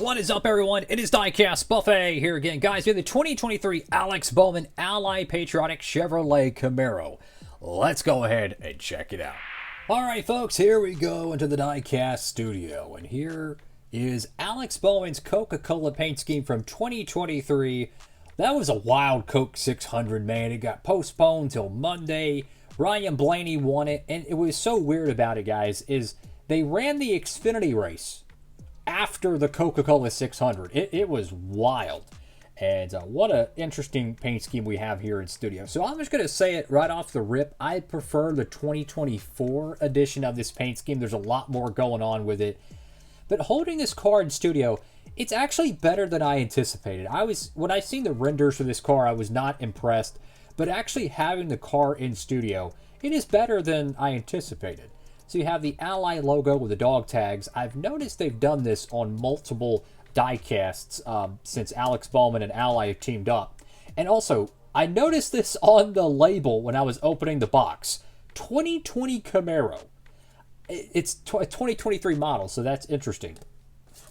What is up, everyone? It is Diecastbuffet here again. Guys, we have the 2023 Alex Bowman Ally Patriotic Chevrolet Camaro. Let's go ahead and check it out. Alright, folks, here we go into the Diecast studio. And here is Alex Bowman's Coca-Cola paint scheme from 2023. That was a wild Coke 600, man. It got postponed till Monday. Ryan Blaney won it. And it was so weird about it, guys, is they ran the Xfinity race after the Coca-Cola 600. It was wild. And what an interesting paint scheme we have here in studio. So I'm just going to say it right off the rip. I prefer the 2024 edition of this paint scheme. There's a lot more going on with it. But holding this car in studio, it's actually better than I anticipated. When I seen the renders for this car, I was not impressed. But actually having the car in studio, it is better than I anticipated. So you have the Ally logo with the dog tags. I've noticed they've done this on multiple diecasts since Alex Bowman and Ally have teamed up. And also, I noticed this on the label when I was opening the box. 2020 Camaro. It's a 2023 model, so that's interesting.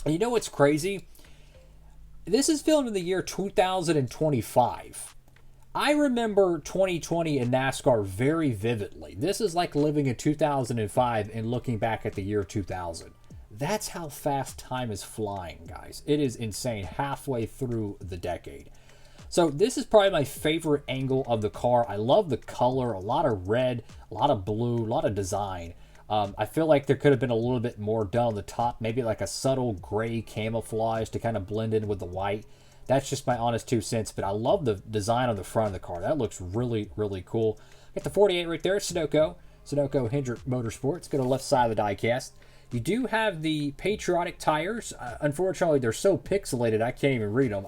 And you know what's crazy? This is filmed in the year 2025. I remember 2020 in NASCAR very vividly. This is like living in 2005 and looking back at the year 2000. That's how fast time is flying, guys. It is insane, halfway through the decade. So this is probably my favorite angle of the car. I love the color, a lot of red, a lot of blue, a lot of design. I feel like there could have been a little bit more done on the top, maybe like a subtle gray camouflage to kind of blend in with the white. That's just my honest 2 cents, but I love the design on the front of the car. That looks really, really cool. Got the 48 right there, Sunoco Hendrick Motorsports. Go to the left side of the diecast. You do have the Patriotic tires. Unfortunately, they're so pixelated, I can't even read them.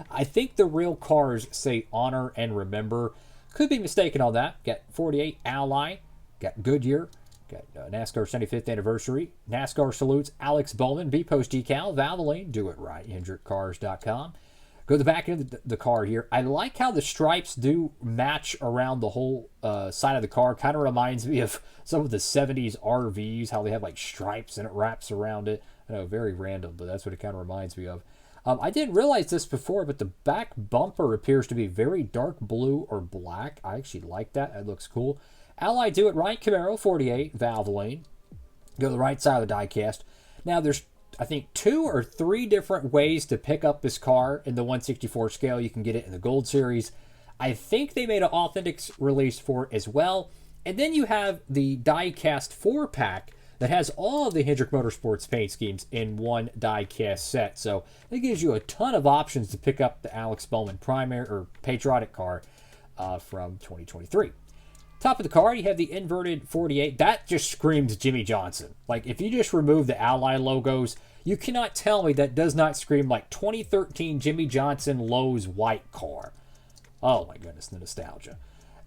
I think the real cars say Honor and Remember. Could be mistaken on that. Got 48 Ally. Got Goodyear. Got NASCAR 75th anniversary. NASCAR salutes Alex Bowman. B-Post decal. Valvoline. Do it right. HendrickCars.com. Go to the back end of the car here. I like how the stripes do match around the whole side of the car. Kind of reminds me of some of the 70s RVs, how they have like stripes and it wraps around it. I know, very random, but that's what it kind of reminds me of. I didn't realize this before, but the back bumper appears to be very dark blue or black. I actually like that. That looks cool. Ally Do It Right Camaro 48 Valvoline. Go to the right side of the diecast. Now there's, I think, 2 or 3 different ways to pick up this car in the 1/64 scale. You can get it in the Gold Series. I think they made an authentic release for it as well. And then you have the Diecast 4-pack that has all of the Hendrick Motorsports paint schemes in one diecast set. So it gives you a ton of options to pick up the Alex Bowman primary or Patriotic car from 2023. Top of the car, you have the inverted 48. That just screams Jimmy Johnson. Like, if you just remove the Ally logos, you cannot tell me that does not scream like 2013 Jimmy Johnson Lowe's white car. Oh my goodness, the nostalgia.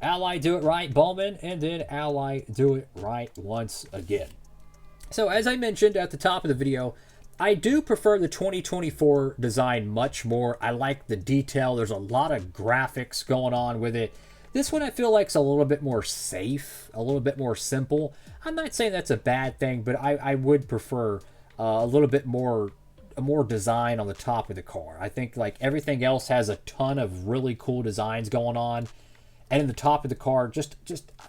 Ally Do It Right Bowman, and then Ally Do It Right once again. So as I mentioned at the top of the video, I do prefer the 2024 design much more. I like the detail. There's a lot of graphics going on with it. This one I feel like is a little bit more safe, a little bit more simple. I'm not saying that's a bad thing, but I would prefer a little bit more design on the top of the car. I think like everything else has a ton of really cool designs going on. And in the top of the car, just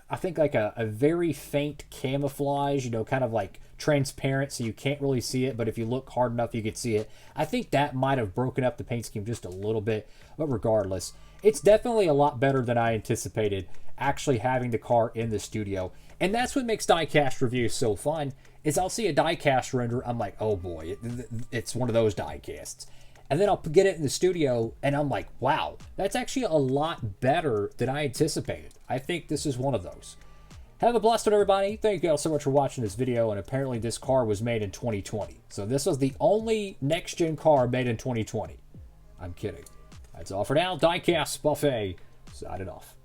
I think like a very faint camouflage, you know, kind of like transparent so you can't really see it, but if you look hard enough you could see it. I think that might have broken up the paint scheme just a little bit, but regardless, it's definitely a lot better than I anticipated actually having the car in the studio. And that's what makes diecast reviews so fun, is I'll see a diecast render, I'm like, oh boy, it's one of those diecasts. And then I'll get it in the studio, and I'm like, wow, that's actually a lot better than I anticipated. I think this is one of those. Have a blessed one, everybody. Thank you all so much for watching this video, and apparently this car was made in 2020. So this was the only next-gen car made in 2020. I'm kidding. That's all for now. Diecastbuffet signing off.